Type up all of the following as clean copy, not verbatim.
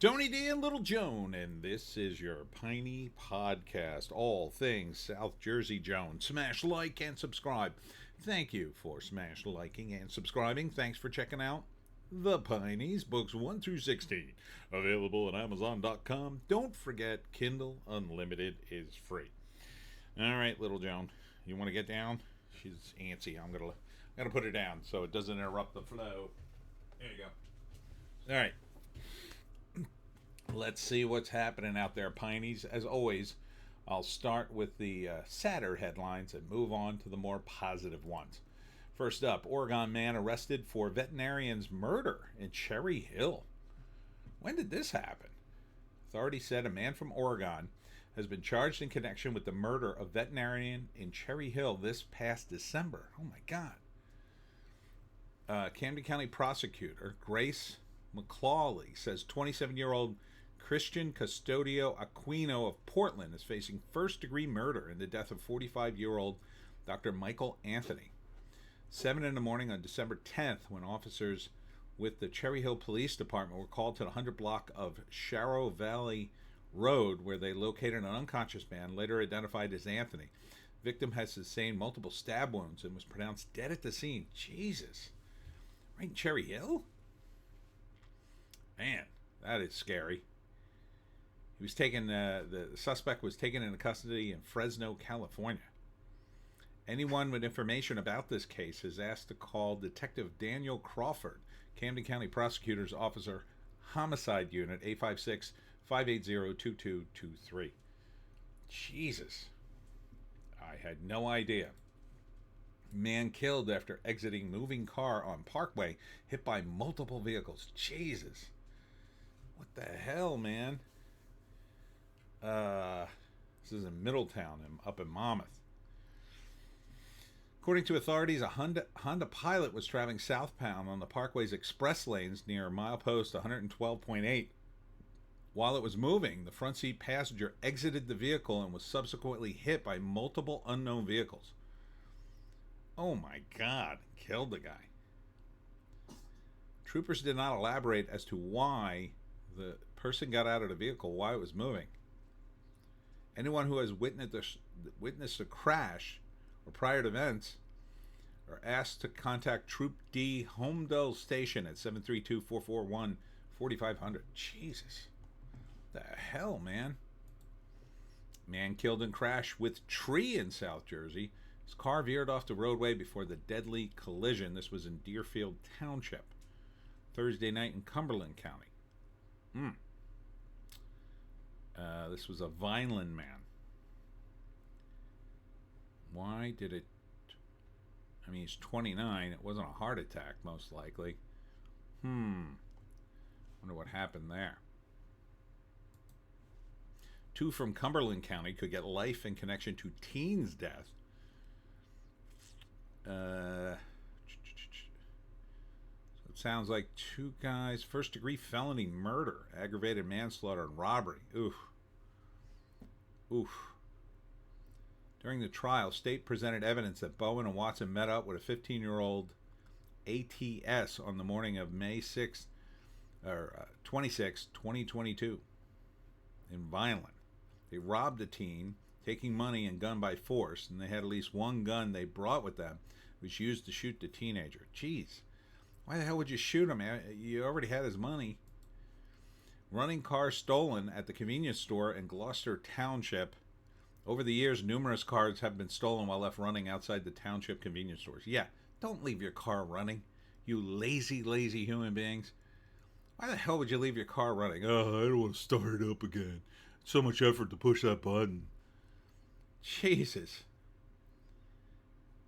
Tony D and Little Joan, and this is your Piney podcast. All things South Jersey Joan. Smash like and subscribe. Thank you for smash liking and subscribing. Thanks for checking out the Pineys, books 1 through 16. Available at Amazon.com. Don't forget, Kindle Unlimited is free. All right, Little Joan, you want to get down? She's antsy. I'm gonna put her down so it doesn't interrupt the flow. There you go. All right. Let's see what's happening out there, Pineys. As always, I'll start with the sadder headlines and move on to the more positive ones. First up, Oregon man arrested for veterinarian's murder in Cherry Hill. When did this happen? Authorities said a man from Oregon has been charged in connection with the murder of veterinarian in Cherry Hill this past December. Oh my God. Camden County prosecutor Grace McCauley says 27-year-old Christian Custodio Aquino of Portland is facing first-degree murder in the death of 45-year-old Dr. Michael Anthony. 7 in the morning on December 10th, when officers with the Cherry Hill Police Department were called to the 100 block of Sharrow Valley Road, where they located an unconscious man, later identified as Anthony. Victim has sustained multiple stab wounds and was pronounced dead at the scene. Jesus. Right in Cherry Hill? Man, that is scary. He was taken. The suspect was taken into custody in Fresno, California. Anyone with information about this case is asked to call Detective Daniel Crawford, Camden County Prosecutor's Officer, Homicide Unit, 856-580-2223. Jesus. I had no idea. Man killed after exiting moving car on Parkway, hit by multiple vehicles. Jesus. What the hell, man? This is in Middletown, up in Monmouth. According to authorities, a Honda Pilot was traveling southbound on the Parkway's express lanes near milepost 112.8. While it was moving, the front seat passenger exited the vehicle and was subsequently hit by multiple unknown vehicles. Oh my God, killed the guy. Troopers did not elaborate as to why the person got out of the vehicle, why it was moving. Anyone who has witnessed a crash or prior events are asked to contact Troop D Homedale Station at 732-441-4500. Jesus. The hell, man? Man killed in crash with tree in South Jersey. His car veered off the roadway before the deadly collision. This was in Deerfield Township, Thursday night in Cumberland County. This was a Vineland man. Why did it... I mean, he's 29. It wasn't a heart attack, most likely. Wonder what happened there. 2 from Cumberland County could get life in connection to teen's death. So it sounds like 2 guys, first-degree felony murder, aggravated manslaughter, and robbery. Oof. During the trial, state presented evidence that Bowen and Watson met up with a 15-year-old ATS on the morning of May 6th, 26, 2022, in Vineland. They robbed a teen, taking money and gun by force, and they had at least one gun they brought with them, which used to shoot the teenager. Jeez. Why the hell would you shoot him? You already had his money. Running cars stolen at the convenience store in Gloucester Township. Over the years, numerous cars have been stolen while left running outside the township convenience stores. Yeah, don't leave your car running, you lazy human beings. Why the hell would you leave your car running? Oh, I don't want to start it up again. It's so much effort to push that button. Jesus.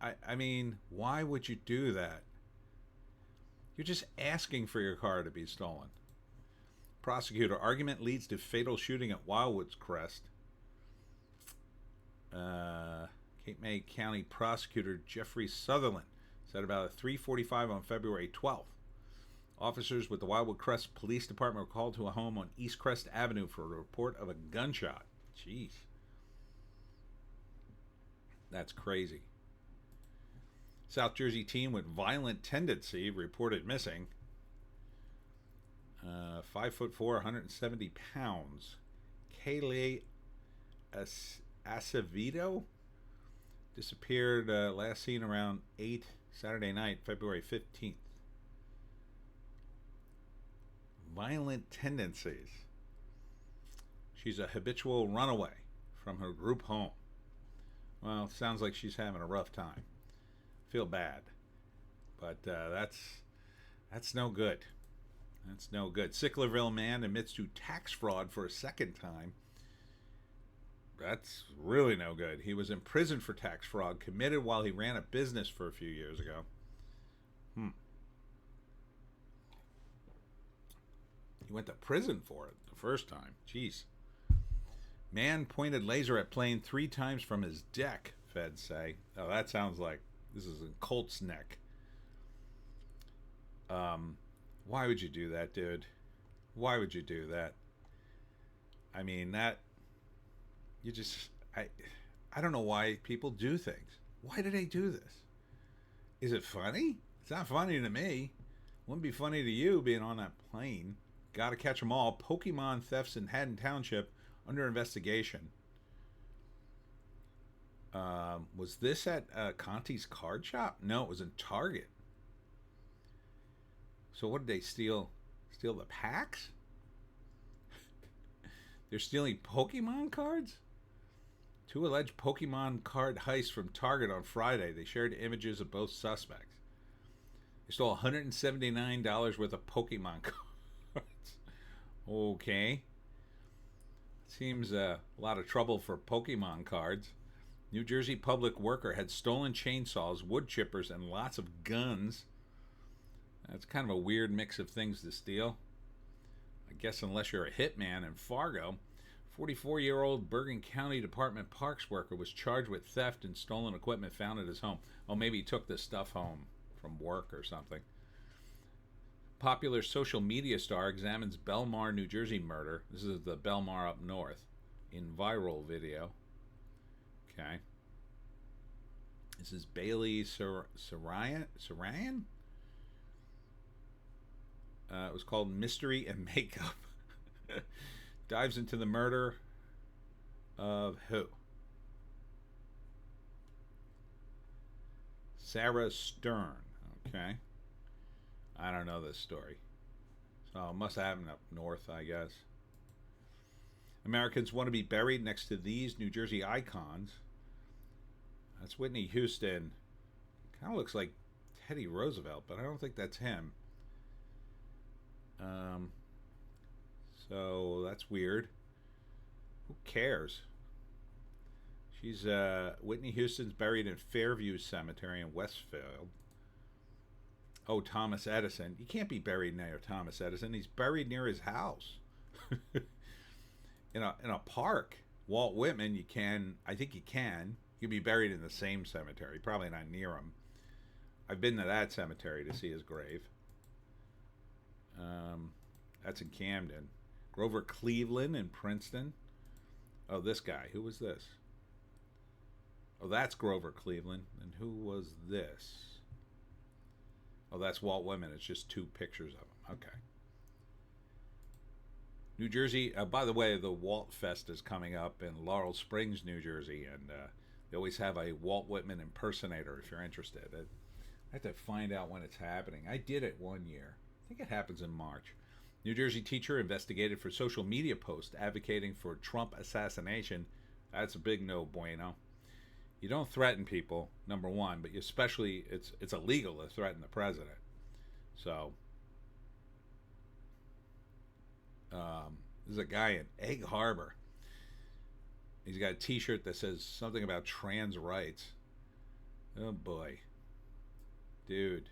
I mean, why would you do that? You're just asking for your car to be stolen. Prosecutor, argument leads to fatal shooting at Wildwood's Crest. Cape May County Prosecutor Jeffrey Sutherland said about 3:45 on February 12th. Officers with the Wildwood Crest Police Department were called to a home on East Crest Avenue for a report of a gunshot. Jeez. That's crazy. South Jersey teen with violent tendency reported missing. 5'4", 170 pounds. Kaylee Acevedo disappeared, last seen around 8 Saturday night, February 15th. Violent tendencies. She's a habitual runaway from her group home. Well, sounds like she's having a rough time. Feel bad. But that's no good. That's no good. Sicklerville man admits to tax fraud for a second time. That's really no good. He was in prison for tax fraud committed while he ran a business for a few years ago. He went to prison for it the first time. Jeez. Man pointed laser at plane 3 times from his deck, feds say. Oh, that sounds like this is in Colt's neck. Why would you do that, dude? Why would you do that? I mean, that... You just... I don't know why people do things. Why do they do this? Is it funny? It's not funny to me. Wouldn't be funny to you being on that plane. Gotta catch them all. Pokemon thefts in Haddon Township under investigation. Was this at Conti's card shop? No, it was in Target. So what did they steal? Steal the packs? They're stealing Pokemon cards? 2 alleged Pokemon card heists from Target on Friday. They shared images of both suspects. They stole $179 worth of Pokemon cards. Okay. Seems a lot of trouble for Pokemon cards. New Jersey public worker had stolen chainsaws, wood chippers, and lots of guns. That's kind of a weird mix of things to steal. I guess unless you're a hitman in Fargo. 44-year-old Bergen County Department Parks worker was charged with theft and stolen equipment found at his home. Oh, maybe he took this stuff home from work or something. Popular social media star examines Belmar, New Jersey murder. This is the Belmar up north in viral video. Okay. This is Bailey Sarayan? It was called Mystery and Makeup. Dives into the murder of who? Sarah Stern. Okay. I don't know this story. So it must have happened up north, I guess. Americans want to be buried next to these New Jersey icons. That's Whitney Houston. Kind of looks like Teddy Roosevelt, but I don't think that's him. So that's weird. Who cares? She's Whitney Houston's buried in Fairview Cemetery in Westfield. Oh, Thomas Edison. You can't be buried near Thomas Edison. He's buried near his house. in a park. Walt Whitman, you can. I think you can. You'd be buried in the same cemetery. Probably not near him. I've been to that cemetery to see his grave. That's in Camden. Grover Cleveland in Princeton. Oh, this guy. Who was this? Oh, that's Grover Cleveland. And who was this? Oh, that's Walt Whitman. It's just 2 pictures of him. Okay. New Jersey. By the way, the Walt Fest is coming up in Laurel Springs, New Jersey. And they always have a Walt Whitman impersonator if you're interested. I have to find out when it's happening. I did it one year. I think it happens in March. New Jersey teacher investigated for social media post advocating for Trump assassination. That's a big no bueno. You don't threaten people, number one, but especially it's illegal to threaten the president. So, there's a guy in Egg Harbor. He's got a T-shirt that says something about trans rights. Oh boy, dude,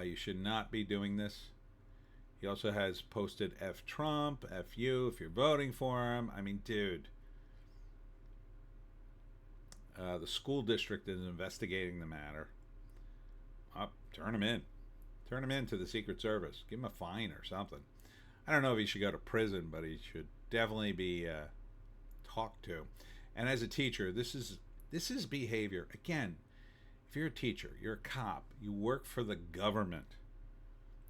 you should not be doing this. He also has posted F Trump, F you if you're voting for him. I mean, dude. The school district is investigating the matter. Turn him in. Turn him in to the Secret Service. Give him a fine or something. I don't know if he should go to prison, but he should definitely be talked to. And as a teacher, this is behavior. Again, if you're a teacher, you're a cop, you work for the government.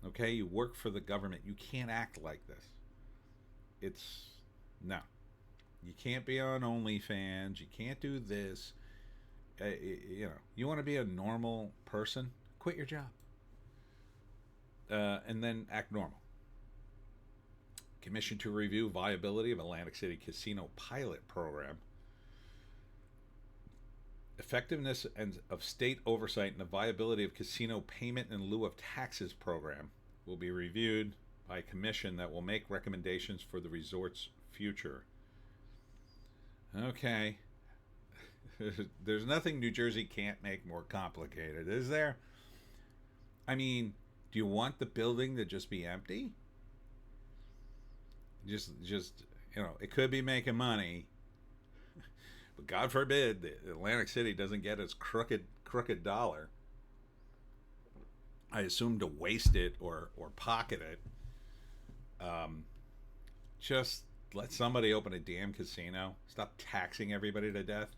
Okay, you work for the government. You can't act like this. It's no. You can't be on OnlyFans. You can't do this. You want to be a normal person? Quit your job, and then act normal. Commission to review viability of Atlantic City casino pilot program. Effectiveness and of state oversight and the viability of casino payment in lieu of taxes program will be reviewed by a commission that will make recommendations for the resort's future. Okay. There's nothing New Jersey can't make more complicated, is there? I mean, do you want the building to just be empty? Just it could be making money, but God forbid the Atlantic City doesn't get its crooked dollar. I assume to waste it or pocket it. Just let somebody open a damn casino. Stop taxing everybody to death.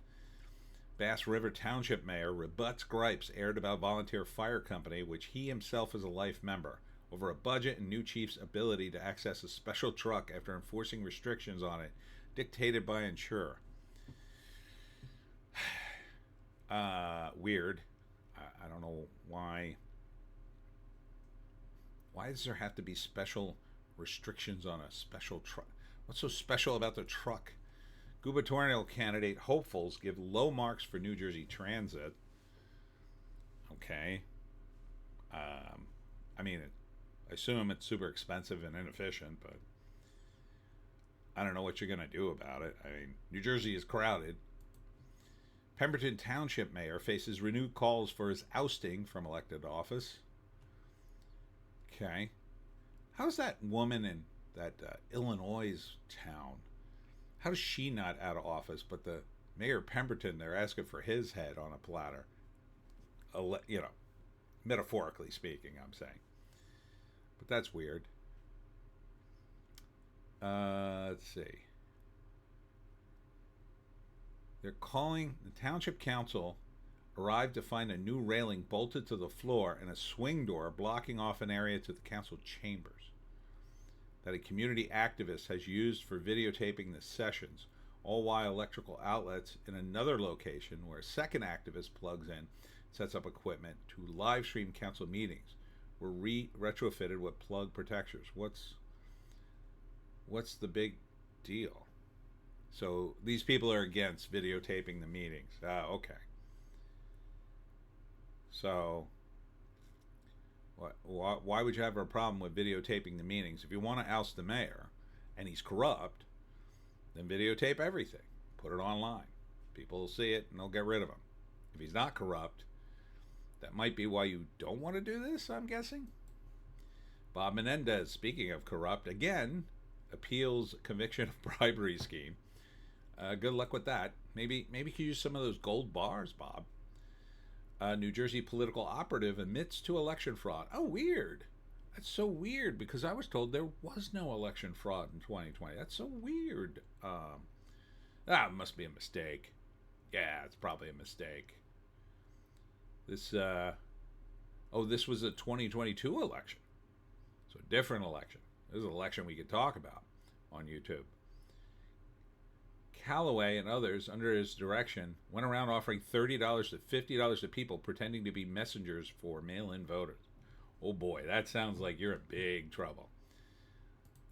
Bass River Township Mayor rebuts gripes aired about volunteer fire company, which he himself is a life member, over a budget and new chief's ability to access a special truck after enforcing restrictions on it dictated by insurer. Weird. I don't know why. Why does there have to be special restrictions on a special truck? What's so special about the truck? Gubernatorial candidate hopefuls give low marks for New Jersey Transit. Okay. I mean, I assume it's super expensive and inefficient, but I don't know what you're going to do about it. I mean, New Jersey is crowded. Pemberton Township Mayor faces renewed calls for his ousting from elected office. Okay. How's that woman in that Illinois town? How is she not out of office? But the mayor of Pemberton, they're asking for his head on a platter. Metaphorically speaking, I'm saying. But that's weird. Let's see. They're calling the township council arrived to find a new railing bolted to the floor and a swing door blocking off an area to the council chambers that a community activist has used for videotaping the sessions, all while electrical outlets in another location where a second activist plugs in, sets up equipment to live stream council meetings were retrofitted with plug protectors. What's the big deal? So these people are against videotaping the meetings. Okay. So why would you have a problem with videotaping the meetings? If you want to oust the mayor and he's corrupt, then videotape everything. Put it online. People will see it and they'll get rid of him. If he's not corrupt, that might be why you don't want to do this, I'm guessing. Bob Menendez, speaking of corrupt, again, appeals conviction of bribery scheme. Good luck with that. Maybe you could use some of those gold bars, Bob. New Jersey political operative admits to election fraud. Oh, weird. That's so weird because I was told there was no election fraud in 2020. That's so weird. It must be a mistake. Yeah, it's probably a mistake. This was a 2022 election. So a different election. This is an election we could talk about on YouTube. Callaway and others, under his direction, went around offering $30 to $50 to people pretending to be messengers for mail-in voters. Oh boy, that sounds like you're in big trouble.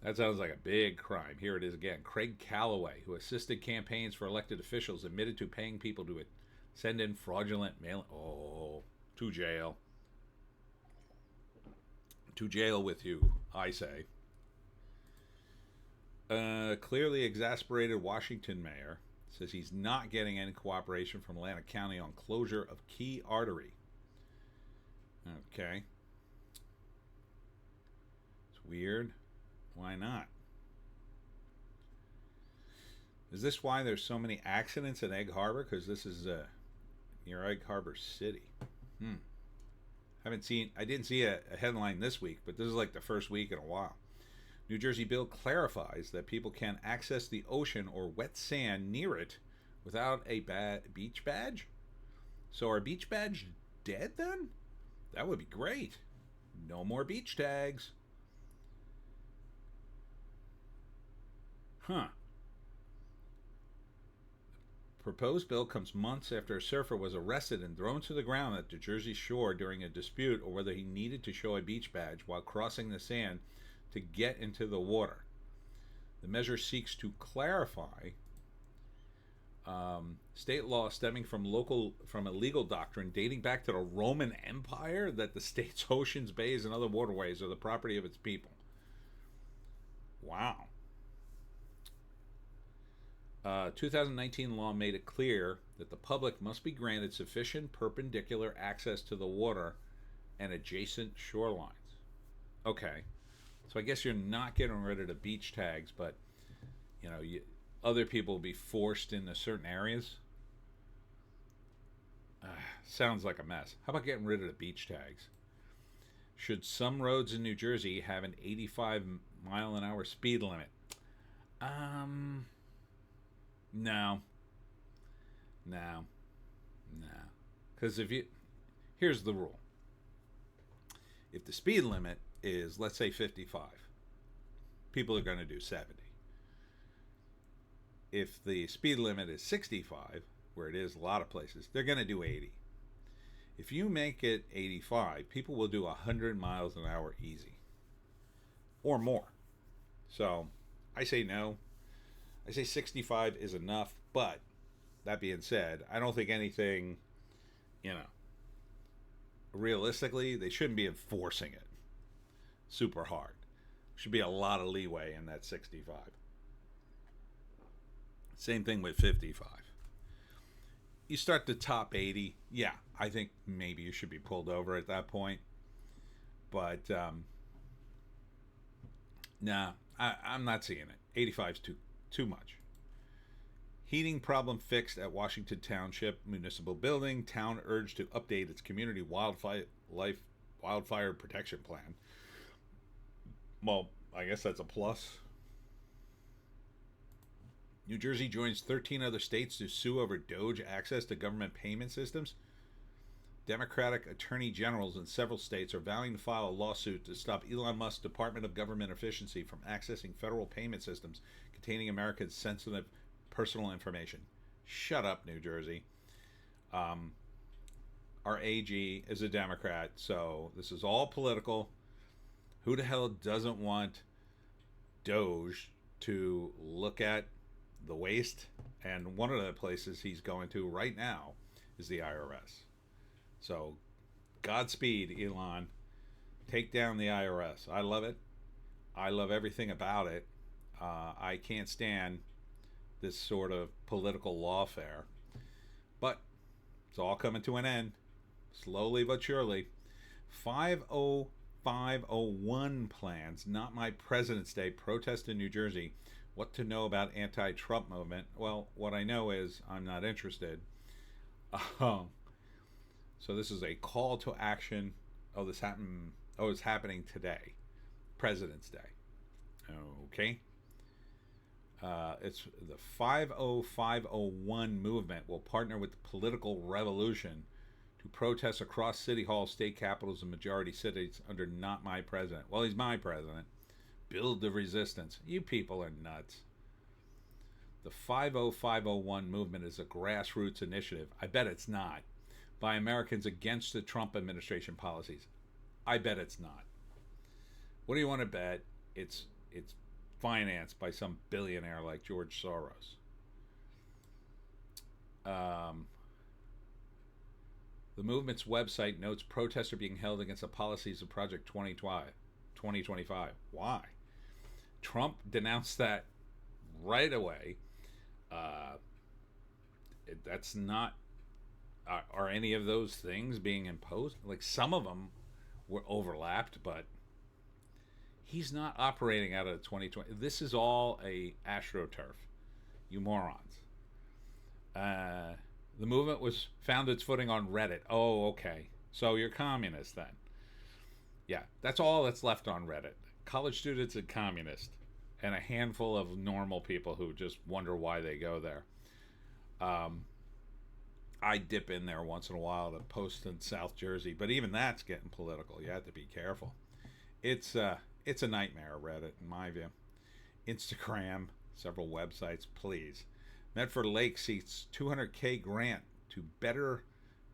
That sounds like a big crime. Here it is again. Craig Callaway, who assisted campaigns for elected officials, admitted to paying people to send in fraudulent mail. Oh, to jail. To jail with you, I say. Clearly exasperated Washington mayor says he's not getting any cooperation from Atlantic County on closure of key artery. Okay. It's weird. Why not? Is this why there's so many accidents in Egg Harbor? Because this is near Egg Harbor City. I didn't see a headline this week, but this is like the first week in a while. New Jersey bill clarifies that people can access the ocean or wet sand near it without a beach badge. So are beach badge dead then? That would be great. No more beach tags. Huh. Proposed bill comes months after a surfer was arrested and thrown to the ground at the Jersey shore during a dispute over whether he needed to show a beach badge while crossing the sand to get into the water. The measure seeks to clarify state law stemming from a legal doctrine dating back to the Roman Empire that the state's oceans, bays, and other waterways are the property of its people. Wow. 2019 law made it clear that the public must be granted sufficient perpendicular access to the water and adjacent shorelines. Okay, so I guess you're not getting rid of the beach tags, but other people will be forced into certain areas. Sounds like a mess. How about getting rid of the beach tags? Should some roads in New Jersey have an 85-mile-an-hour speed limit? No. Because here's the rule. If the speed limit is, let's say, 55, people are going to do 70. If the speed limit is 65, where it is a lot of places, they're going to do 80. If you make it 85, people will do 100 miles an hour easy. Or more. So, I say no. I say 65 is enough, but that being said, I don't think anything, realistically, they shouldn't be enforcing it super hard. Should be a lot of leeway in that 65. Same thing with 55. You start to top 80, yeah, I think maybe you should be pulled over at that point. But, nah, I'm not seeing it. 85 is too much. Heating problem fixed at Washington Township Municipal Building. Town urged to update its community wildfire protection plan. Well, I guess that's a plus. New Jersey joins 13 other states to sue over DOGE access to government payment systems. Democratic attorney generals in several states are vowing to file a lawsuit to stop Elon Musk's Department of Government Efficiency from accessing federal payment systems containing Americans' sensitive personal information. Shut up, New Jersey. Our AG is a Democrat, so this is all political. Who the hell doesn't want DOGE to look at the waste? And one of the places he's going to right now is the IRS. So, Godspeed, Elon. Take down the IRS. I love it. I love everything about it. I can't stand this sort of political lawfare. But it's all coming to an end. Slowly but surely. 50501 plans, not my President's Day protest in New Jersey. What to know about anti-Trump movement? Well, what I know is I'm not interested. So this is a call to action. It's happening today. President's Day. Okay. It's the 50501 movement will partner with the Political Revolution to protest across city halls, state capitals, and majority cities under Not My President. Well, he's my president. Build the resistance. You people are nuts. The 50501 movement is a grassroots initiative. I bet it's not. By Americans against the Trump administration policies. I bet it's not. What do you want to bet? It's financed by some billionaire like George Soros. The movement's website notes protests are being held against the policies of Project 2025. Why? Trump denounced that right away. That's not... Are any of those things being imposed? Like, some of them were overlapped, but he's not operating out of 2020. This is all a AstroTurf. You morons. The movement found its footing on Reddit. Oh, okay. So you're communists then. Yeah, that's all that's left on Reddit. College students and communists. And a handful of normal people who just wonder why they go there. I dip in there once in a while to post in South Jersey, but even that's getting political. You have to be careful. It's a nightmare, Reddit, in my view. Instagram, several websites, please. Medford Lake seeks 200K grant to better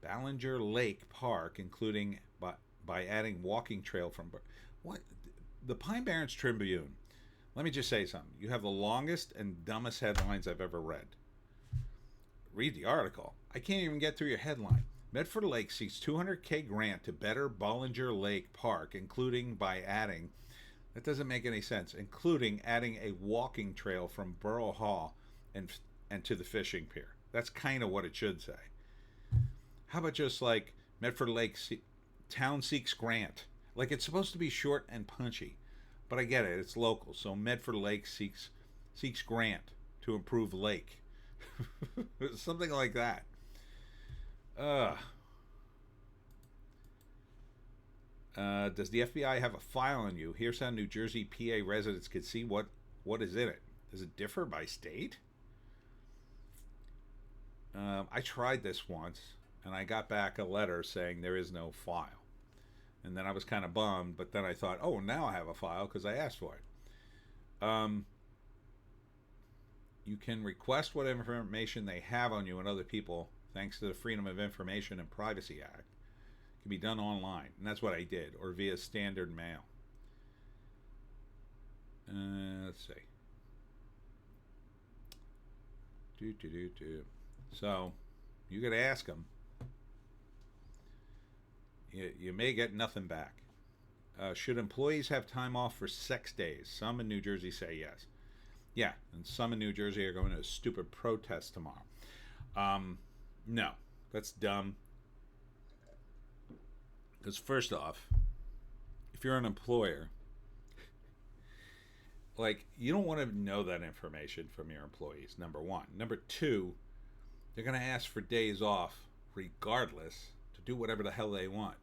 Ballinger Lake Park, including by adding walking trail from what the Pine Barrens Tribune. Let me just say something. You have the longest and dumbest headlines I've ever read. Read the article. I can't even get through your headline. Medford Lake seeks 200K grant to better Ballinger Lake Park, including by adding, that doesn't make any sense, including adding a walking trail from Borough Hall and to the fishing pier. That's kind of what it should say. How about just like Medford Lake town seeks grant? Like, it's supposed to be short and punchy, but I get it. It's local, so Medford Lake seeks grant to improve lake. Something like that. Does the FBI have a file on you? Here's how New Jersey PA residents could see what is in it. Does it differ by state? I tried this once, and I got back a letter saying there is no file. And then I was kind of bummed, but then I thought, oh, now I have a file because I asked for it. You can request what information they have on you and other people thanks to the Freedom of Information and Privacy Act. It can be done online, and that's what I did, or via standard mail. Let's see. So, you could ask them. You may get nothing back. Should employees have time off for sex days? Some in New Jersey say yes. Yeah, and some in New Jersey are going to a stupid protest tomorrow. No, that's dumb. Because first off, if you're an employer, like, you don't want to know that information from your employees, number one. Number two, they're going to ask for days off regardless to do whatever the hell they want.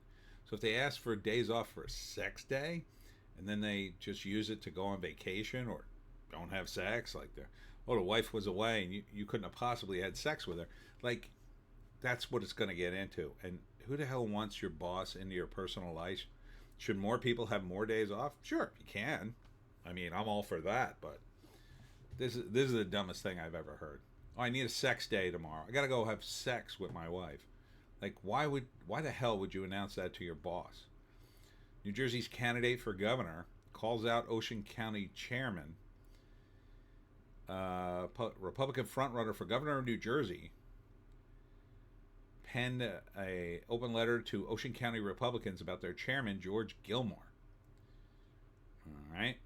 So if they ask for days off for a sex day, and then they just use it to go on vacation or don't have sex, like the wife was away and you couldn't have possibly had sex with her, like, that's what it's going to get into. And who the hell wants your boss into your personal life? Should more people have more days off? Sure, you can. I mean, I'm all for that, but this is the dumbest thing I've ever heard. Oh, I need a sex day tomorrow. I got to go have sex with my wife. Like, why the hell would you announce that to your boss? New Jersey's candidate for governor calls out Ocean County chairman, Republican frontrunner for governor of New Jersey, penned a open letter to Ocean County Republicans about their chairman, George Gilmore. All right.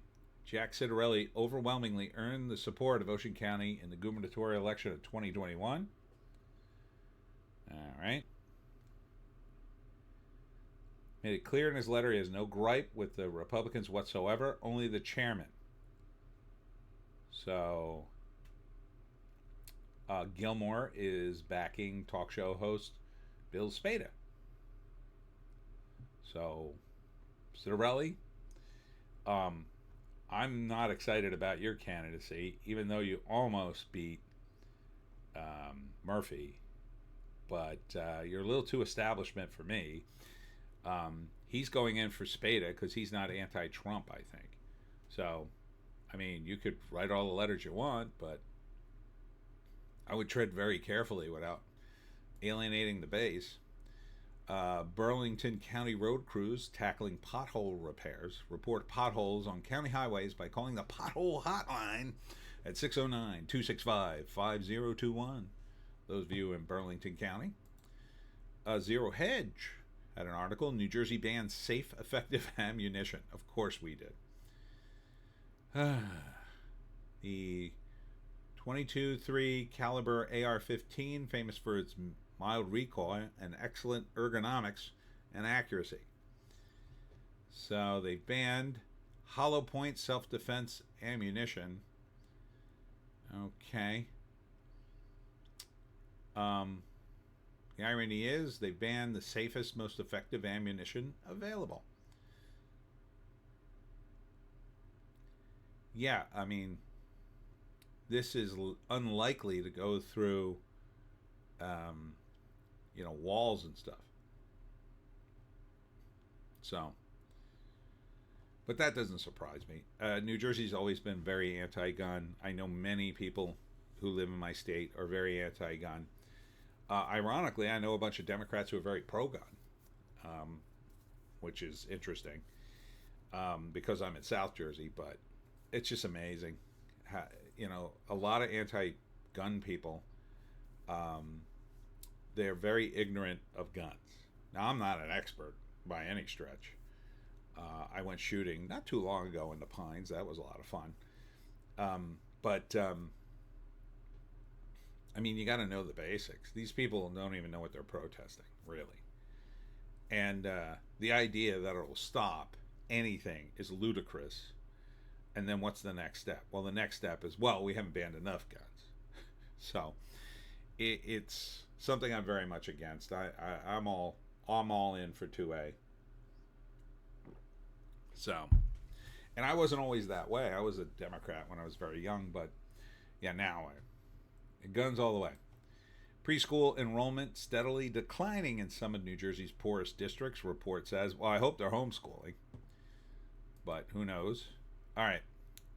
Jack Citarelli overwhelmingly earned the support of Ocean County in the gubernatorial election of 2021. All right. Made it clear in his letter he has no gripe with the Republicans whatsoever, only the chairman. So, Gilmore is backing talk show host Bill Spada. So, Citarelli, I'm not excited about your candidacy, even though you almost beat Murphy. But you're a little too establishment for me. He's going in for Spada because he's not anti-Trump, I think. So, I mean, you could write all the letters you want, but I would tread very carefully without alienating the base. Burlington County road crews tackling pothole repairs report potholes on county highways by calling the pothole hotline at 609-265-5021. Those of you in Burlington County. Zero Hedge had an article, New Jersey bans safe, effective ammunition. Of course we did. The 22.3 caliber AR-15, famous for its mild recoil and excellent ergonomics and accuracy. So they banned hollow point self-defense ammunition. Okay. The irony is they banned the safest, most effective ammunition available. Yeah, I mean, this is unlikely to go through walls and stuff. So, but that doesn't surprise me. New Jersey's always been very anti-gun. I know many people who live in my state are very anti-gun. Ironically, I know a bunch of Democrats who are very pro-gun, which is interesting because I'm in South Jersey. But it's just amazing. A lot of anti-gun people, they're very ignorant of guns. Now, I'm not an expert by any stretch. I went shooting not too long ago in the Pines. That was a lot of fun. But I mean, you got to know the basics. These people don't even know what they're protesting, really. And the idea that it'll stop anything is ludicrous. And then what's the next step? Well, the next step is, we haven't banned enough guns. So it's something I'm very much against. I'm all in for 2A. So, and I wasn't always that way. I was a Democrat when I was very young, but yeah, now guns all the way. Preschool enrollment steadily declining in some of New Jersey's poorest districts, report says. Well, I hope they're homeschooling, but who knows? All right.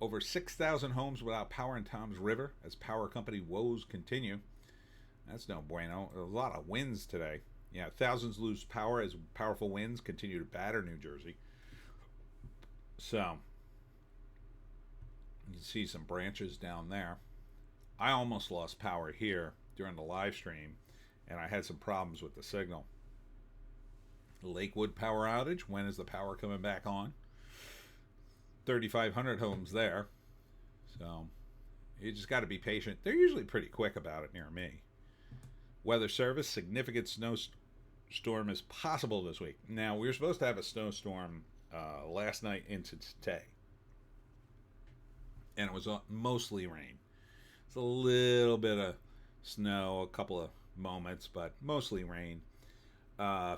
Over 6,000 homes without power in Tom's River as power company woes continue. That's no bueno. A lot of winds today. Yeah, thousands lose power as powerful winds continue to batter New Jersey. So, you can see some branches down there. I almost lost power here during the live stream, and I had some problems with the signal. Lakewood power outage. When is the power coming back on? 3,500 homes there. So, you just got to be patient. They're usually pretty quick about it near me. Weather Service, significant snowstorm is possible this week. Now, we were supposed to have a snowstorm last night into today. And it was mostly rain. It's a little bit of snow, a couple of moments, but mostly rain.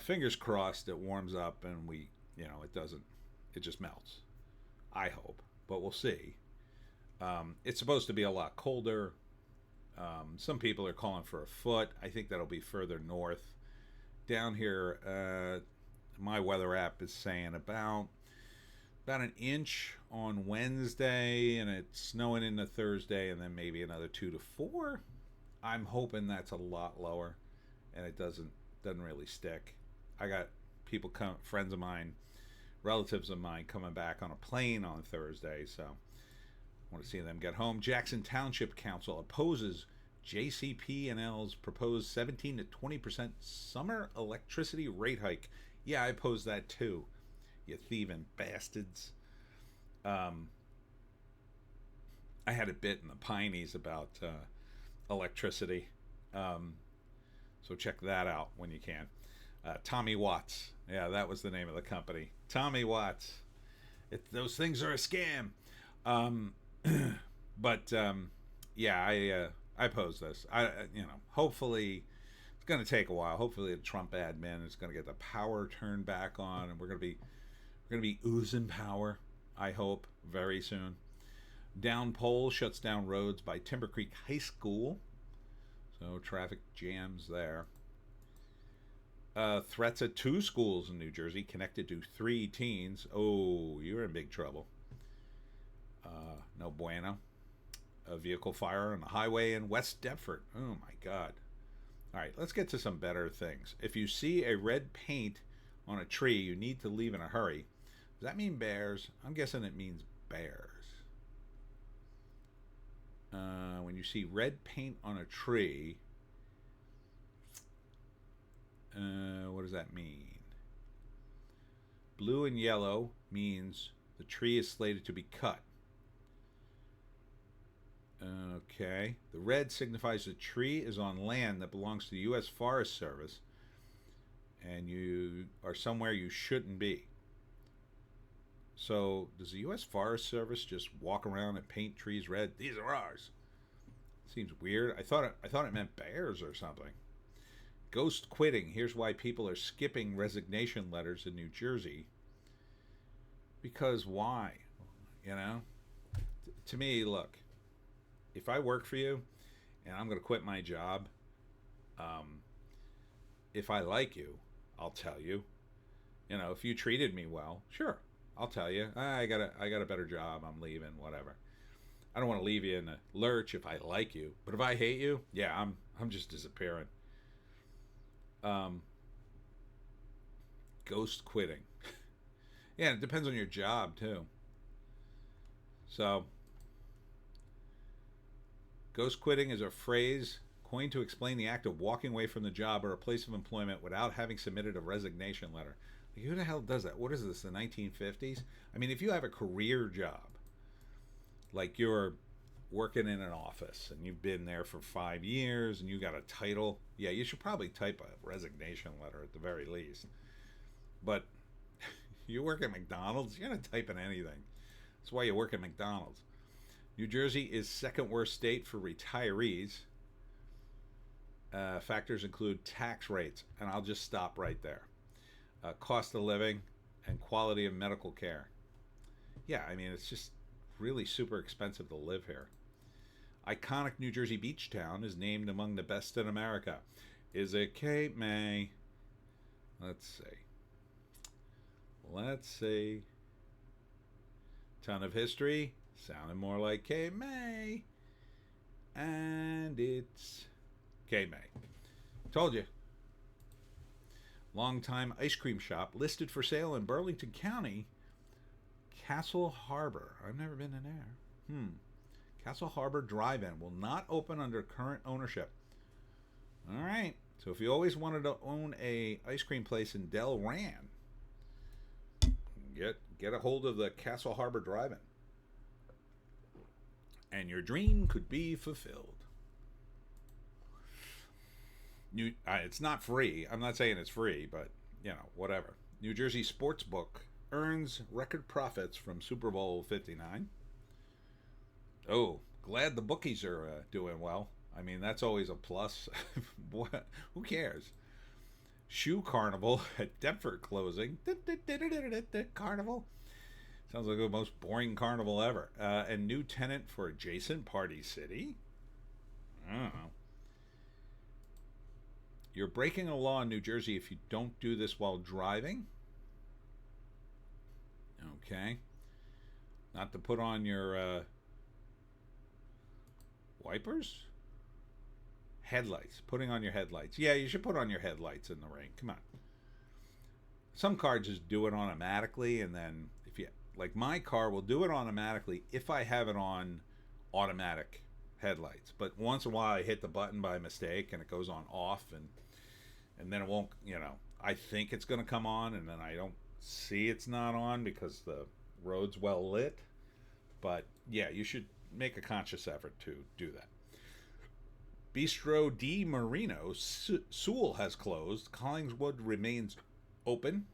Fingers crossed it warms up and it just melts. I hope, but we'll see. It's supposed to be a lot colder. Some people are calling for a foot. I think that'll be further north. Down here, my weather app is saying about an inch on Wednesday, and it's snowing into Thursday, and then maybe another 2 to 4. I'm hoping that's a lot lower, and it doesn't really stick. I got people friends of mine, relatives of mine, coming back on a plane on Thursday, so I want to see them get home. Jackson Township Council opposes JCP&L's proposed 17 to 20% summer electricity rate hike. Yeah, I oppose that too, you thieving bastards. I had a bit in the Pineys about electricity, so check that out when you can. Tommy Watts, yeah, that was the name of the company. Tommy Watts. Those things are a scam. But yeah, I oppose this. Hopefully it's going to take a while. Hopefully the Trump admin is going to get the power turned back on, and we're going to be oozing power, I hope, very soon. Down pole shuts down roads by Timber Creek High School, so traffic jams there. Threats at 2 schools in New Jersey connected to 3 teens. Oh, you're in big trouble. No bueno. A vehicle fire on the highway in West Deptford. Oh my God. All right, let's get to some better things. If you see a red paint on a tree, you need to leave in a hurry. Does that mean bears? I'm guessing it means bears. When you see red paint on a tree, what does that mean? Blue and yellow means the tree is slated to be cut. Okay. The red signifies the tree is on land that belongs to the U.S. Forest Service, and you are somewhere you shouldn't be. So, does the U.S. Forest Service just walk around and paint trees red? These are ours. Seems weird. I thought it meant bears or something. Ghost quitting. Here's why people are skipping resignation letters in New Jersey. Because why? To me, look, if I work for you and I'm going to quit my job, if I like you, I'll tell you. You know, if you treated me well, sure, I'll tell you. I got a better job. I'm leaving. Whatever. I don't want to leave you in a lurch if I like you. But if I hate you, yeah, I'm just disappearing. Um, Ghost quitting. Yeah, it depends on your job too. So, ghost quitting is a phrase coined to explain the act of walking away from the job or a place of employment without having submitted a resignation letter. Like, who the hell does that? What is this, the 1950s? I mean, if you have a career job, like you're working in an office and you've been there for 5 years and you got a title, yeah, you should probably type a resignation letter at the very least. But you work at McDonald's, you're going to type in anything. That's why you work at McDonald's. New Jersey is second worst state for retirees. Factors include tax rates, and I'll just stop right there. Cost of living and quality of medical care. Yeah, I mean, it's just really super expensive to live here. Iconic New Jersey beach town is named among the best in America. Is it Cape May? Let's see. Ton of history. Sounding more like Cape May. And it's Cape May. Told you. Longtime ice cream shop listed for sale in Burlington County. Castle Harbor. I've never been in there. Castle Harbor Drive-In will not open under current ownership. All right. So if you always wanted to own a ice cream place in Delran, get a hold of the Castle Harbor Drive-In, and your dream could be fulfilled. It's not free. I'm not saying it's free, but you know, whatever. New Jersey Sportsbook earns record profits from Super Bowl 59. Oh, glad the bookies are doing well. I mean, that's always a plus. What? Who cares? Shoe Carnival at Deptford closing. Carnival. Sounds like the most boring carnival ever. And new tenant for adjacent Party City. I don't know. You're breaking a law in New Jersey if you don't do this while driving. Okay. Not to put on your wipers? Headlights. Putting on your headlights. Yeah, you should put on your headlights in the rain. Come on. Some cars just do it automatically, and then if you, like my car will do it automatically if I have it on automatic headlights. But once in a while I hit the button by mistake and it goes on off, and then it won't, you know, I think it's going to come on, and then I don't see it's not on because the road's well lit. But yeah, you should make a conscious effort to do that. Bistro di Marino, Sewell has closed. Collingswood remains open.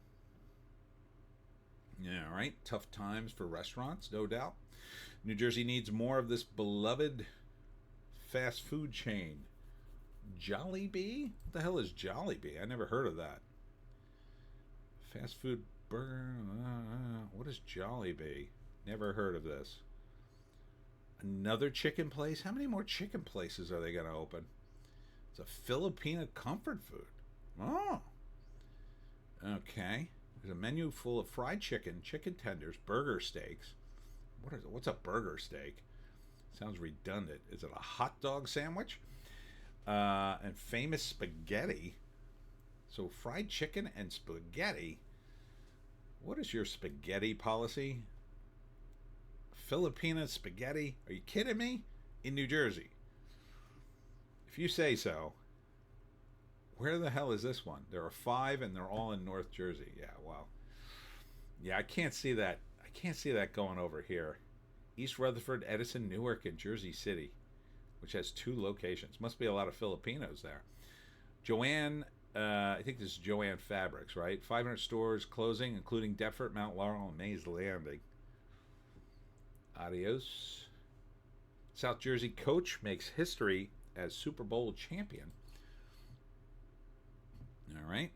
Yeah, right. Tough times for restaurants, no doubt. New Jersey needs more of this beloved fast food chain. Jollibee? What the hell is Jollibee? I never heard of that. Fast food burger. What is Jollibee? Never heard of this. Another chicken place? How many more chicken places are they going to open? It's a Filipino comfort food. Oh. Okay. There's a menu full of fried chicken, chicken tenders, burger steaks. What is it? What's a burger steak? Sounds redundant. Is it a hot dog sandwich? And famous spaghetti. So fried chicken and spaghetti. What is your spaghetti policy? Filipino spaghetti? Are you kidding me? In New Jersey. If you say so. Where the hell is this one? There are 5 and they're all in North Jersey. Yeah, wow. Yeah, I can't see that. I can't see that going over here. East Rutherford, Edison, Newark, and Jersey City, which has 2 locations. Must be a lot of Filipinos there. Joanne, I think this is Joanne Fabrics, right? 500 stores closing, including Deptford, Mount Laurel, and Mays Landing. Adios. South Jersey coach makes history as Super Bowl champion. All right.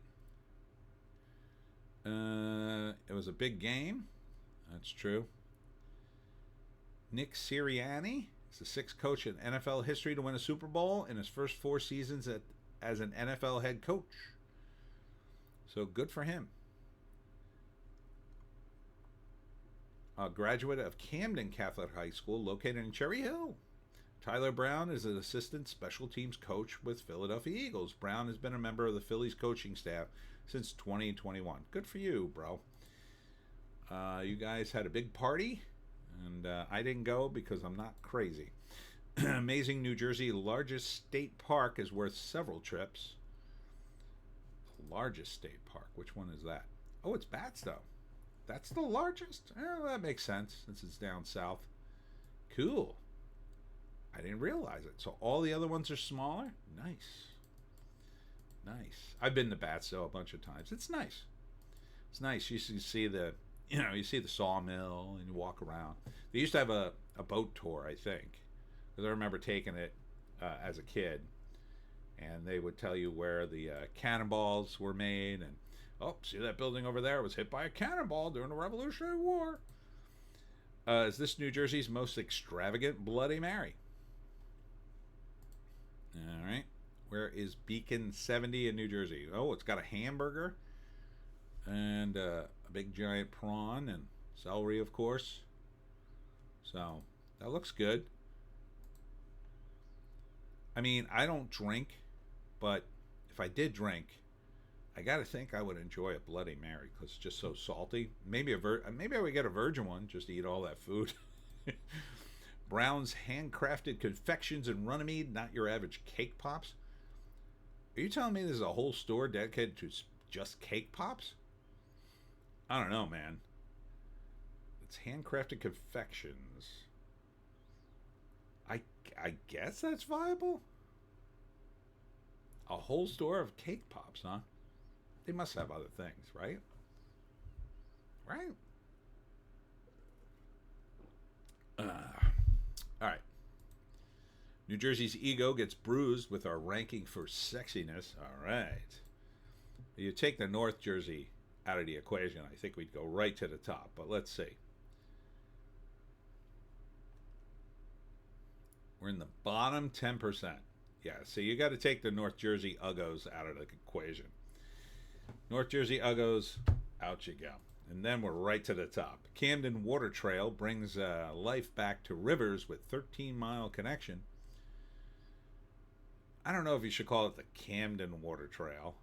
It was a big game. That's true. Nick Sirianni is the 6th coach in NFL history to win a Super Bowl in his first 4 seasons as an NFL head coach. So good for him. A graduate of Camden Catholic High School, located in Cherry Hill. Tyler Brown is an assistant special teams coach with Philadelphia Eagles. Brown has been a member of the Phillies coaching staff since 2021. Good for you, bro. You guys had a big party, and I didn't go because I'm not crazy. Amazing New Jersey largest state park is worth several trips. Largest state park. Which one is that? Oh, it's Batstow. That's the largest? Oh, that makes sense since it's down south. Cool. I didn't realize it. So all the other ones are smaller? Nice. Nice. I've been to Batstow a bunch of times. It's nice. It's nice. You see the, you see the sawmill and you walk around. They used to have a boat tour, I think. Because I remember taking it as a kid. And they would tell you where the cannonballs were made. And, oh, see that building over there? It was hit by a cannonball during the Revolutionary War. Is this New Jersey's most extravagant Bloody Mary? All right. Where is Beacon 70 in New Jersey? Oh, it's got a hamburger. And a big giant prawn and celery, of course. So, that looks good. I mean, I don't drink. But if I did drink, I gotta think I would enjoy a Bloody Mary because it's just so salty. Maybe maybe I would get a virgin one just to eat all that food. Brown's handcrafted confections and Runnymede, not your average cake pops. Are you telling me there's a whole store dedicated to just cake pops? I don't know, man. It's handcrafted confections. I guess that's viable. A whole store of cake pops, huh? They must have other things, right? Right? All right. New Jersey's ego gets bruised with our ranking for sexiness. All right. You take the North Jersey out of the equation, I think we'd go right to the top. But let's see. We're in the bottom 10%. Yeah, so you got to take the North Jersey Uggos out of the equation. North Jersey Uggos, out you go. And then we're right to the top. Camden Water Trail brings life back to rivers with 13-mile connection. I don't know if you should call it the Camden Water Trail.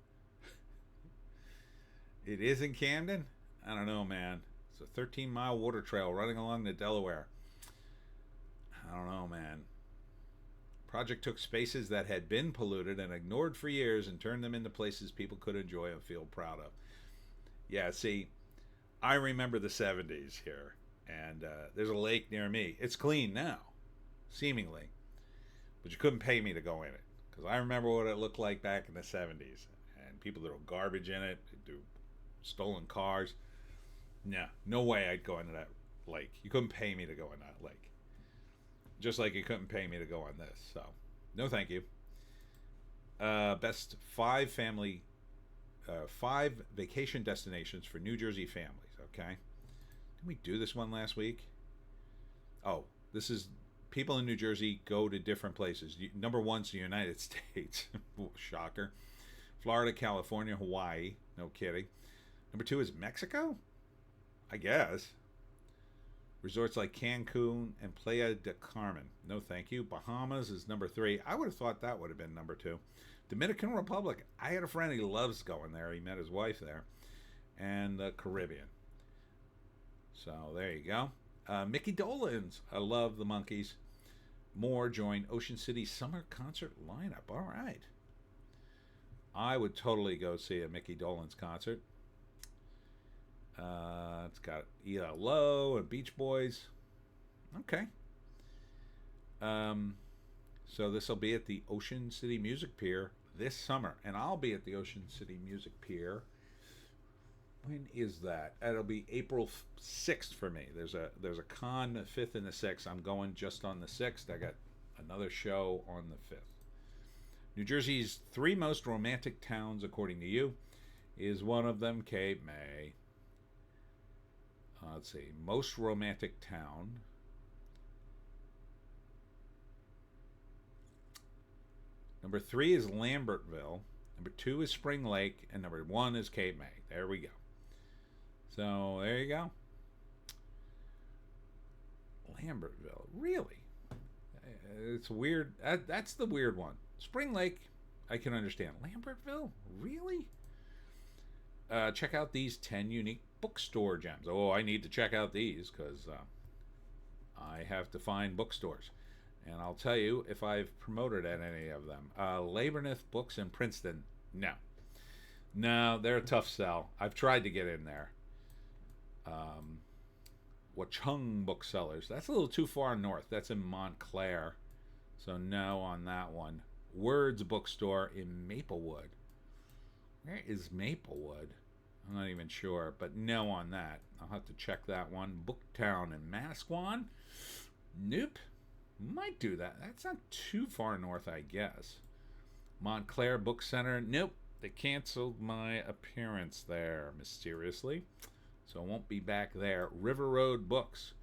It is in Camden? I don't know, man. It's a 13-mile water trail running along the Delaware. I don't know, man. Project took spaces that had been polluted and ignored for years and turned them into places people could enjoy and feel proud of. Yeah, see, I remember the 70s here, and there's a lake near me. It's clean now, seemingly, but you couldn't pay me to go in it because I remember what it looked like back in the 70s, and people threw garbage in it, do stolen cars. No way I'd go into that lake. You couldn't pay me to go in that lake. Just like you couldn't pay me to go on this. So, no thank you. Best 5 vacation destinations for New Jersey families. Okay. Didn't we do this one last week? Oh, this is people in New Jersey go to different places. Number 1's the United States. Shocker. Florida, California, Hawaii. No kidding. Number 2 is Mexico? I guess. Resorts like Cancun and Playa del Carmen. No thank you. Bahamas is number 3. I would have thought that would have been number 2. Dominican Republic. I had a friend, he loves going there. He met his wife there. And the Caribbean. So there you go. Mickey Dolenz. I love the Monkees. More join Ocean City summer concert lineup. All right. I would totally go see a Mickey Dolenz concert. It's got ELO and Beach Boys. Okay. So this will be at the Ocean City Music Pier this summer, and I'll be at the Ocean City Music Pier. When is that? It'll be April 6th for me. There's a con the 5th and the 6th. I'm going just on the 6th. I got another show on the 5th. New Jersey's 3 most romantic towns, according to you, is one of them Cape May. Let's see. Most romantic town. Number 3 is Lambertville. Number 2 is Spring Lake, and number 1 is Cape May. There we go. So there you go. Lambertville, really? It's weird. That's the weird one. Spring Lake, I can understand. Lambertville, really? Check out these 10 unique bookstore gems. Oh, I need to check out these because I have to find bookstores. And I'll tell you if I've promoted at any of them. Labernath Books in Princeton. No. No, they're a tough sell. I've tried to get in there. Watchung Booksellers. That's a little too far north. That's in Montclair. So no on that one. Words Bookstore in Maplewood. Where is Maplewood? I'm not even sure, but no on that. I'll have to check that one. Booktown in Manasquan. Nope. Might do that. That's not too far north, I guess. Montclair Book Center. Nope. They canceled my appearance there mysteriously. So I won't be back there. River Road Books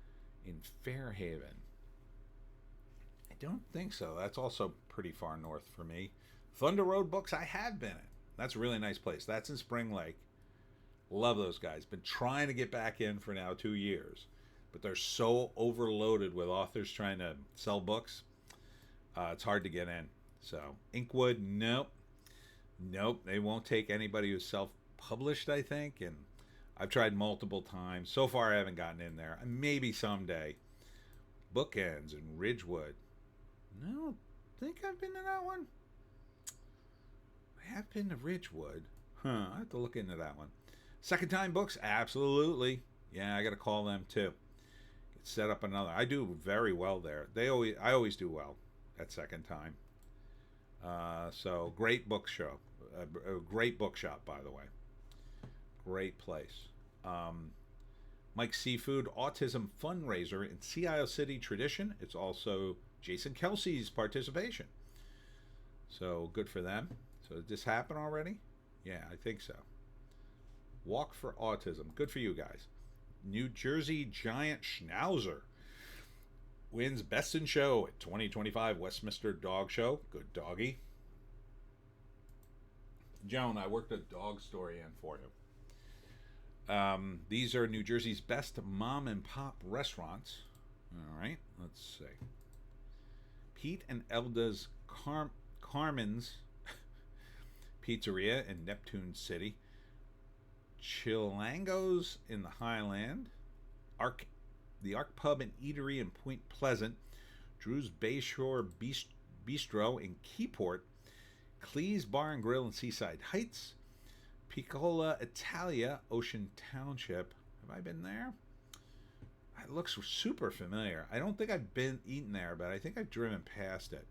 in Fairhaven. I don't think so. That's also pretty far north for me. Thunder Road Books, I have been in. That's a really nice place. That's in Spring Lake. Love those guys. Been trying to get back in for now 2 years. But they're so overloaded with authors trying to sell books. It's hard to get in. So, Inkwood, nope. Nope. They won't take anybody who's self-published, I think. And I've tried multiple times. So far, I haven't gotten in there. Maybe someday. Bookends in Ridgewood. No, I don't think I've been to that one. I have been to Ridgewood. I have to look into that one. Second Time Books, absolutely. Yeah, I got to call them too. Set up another. I do very well there. I always do well at Second Time. So great book show, a great bookshop, by the way. Great place. Mike Seafood Autism Fundraiser in CIO City Tradition. It's also Jason Kelsey's participation. So good for them. So did this happen already? Yeah, I think so. Walk for Autism. Good for you guys. New Jersey Giant Schnauzer wins Best in Show at 2025 Westminster Dog Show. Good doggy. Joan, I worked a dog story in for you. These are New Jersey's best mom and pop restaurants. All right, let's see. Pete and Elda's Carmen's Pizzeria in Neptune City. Chilango's in the Highland, the Arc Pub and Eatery in Point Pleasant, Drew's Bayshore Bistro in Keyport, Clee's Bar and Grill in Seaside Heights, Piccola Italia, Ocean Township. Have I been there? It looks super familiar. I don't think I've been eaten there, but I think I've driven past it.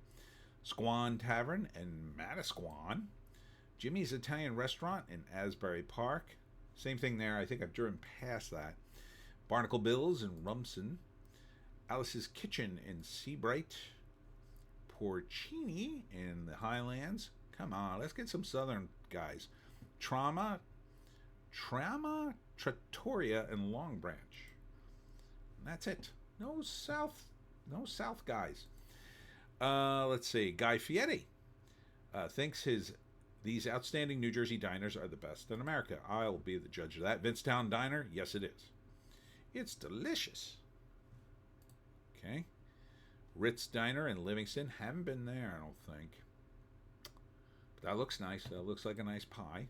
Squan Tavern in Manasquan, Jimmy's Italian Restaurant in Asbury Park. Same thing there. I think I've driven past that. Barnacle Bills in Rumson. Alice's Kitchen in Seabright. Porcini in the Highlands. Come on, let's get some southern guys. Trauma Trattoria in Long Branch. And that's it. No south guys. Let's see. Guy Fieri thinks these outstanding New Jersey diners are the best in America. I'll be the judge of that. Vincetown Diner, yes it is. It's delicious. Okay. Ritz Diner in Livingston, haven't been there, I don't think. But that looks nice. That looks like a nice pie.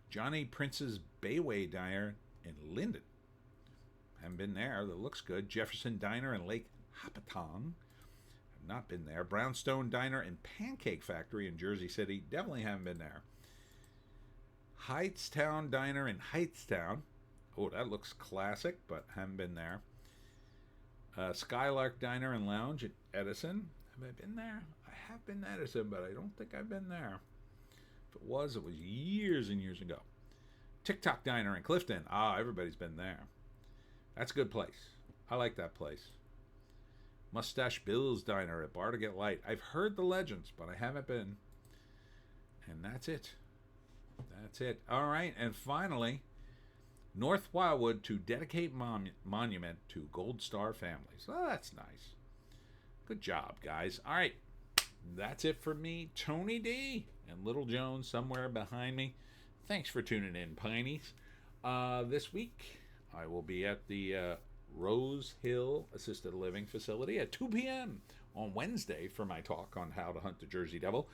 Johnny Prince's Bayway Diner in Linden. Haven't been there. That looks good. Jefferson Diner in Lake Hopatong. Not been there. Brownstone Diner and Pancake Factory in Jersey City. Definitely haven't been there. Heightstown Diner in Heightstown. Oh, that looks classic, but haven't been there. Skylark Diner and Lounge in Edison. Have I been there? I have been to Edison, but I don't think I've been there. If it was years and years ago. TikTok Diner in Clifton. Everybody's been there. That's a good place. I like that place. Mustache Bill's Diner at Barnegat Light. I've heard the legends, but I haven't been. And that's it. That's it. All right, and finally, North Wildwood to dedicate monument to Gold Star families. Oh, that's nice. Good job, guys. All right, That's it for me, Tony D, and Little Joan somewhere behind me. Thanks for tuning in, Pineys. This week, I will be at the Rose Hill Assisted Living Facility at 2 p.m. on Wednesday for my talk on how to hunt the Jersey Devil.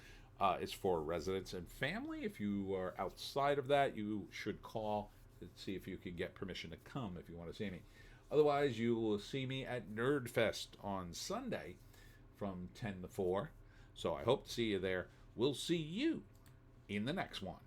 It's for residents and family. If you are outside of that, you should call to see if you can get permission to come if you want to see me. Otherwise, you will see me at Nerdfest on Sunday from 10 to 4. So I hope to see you there. We'll see you in the next one.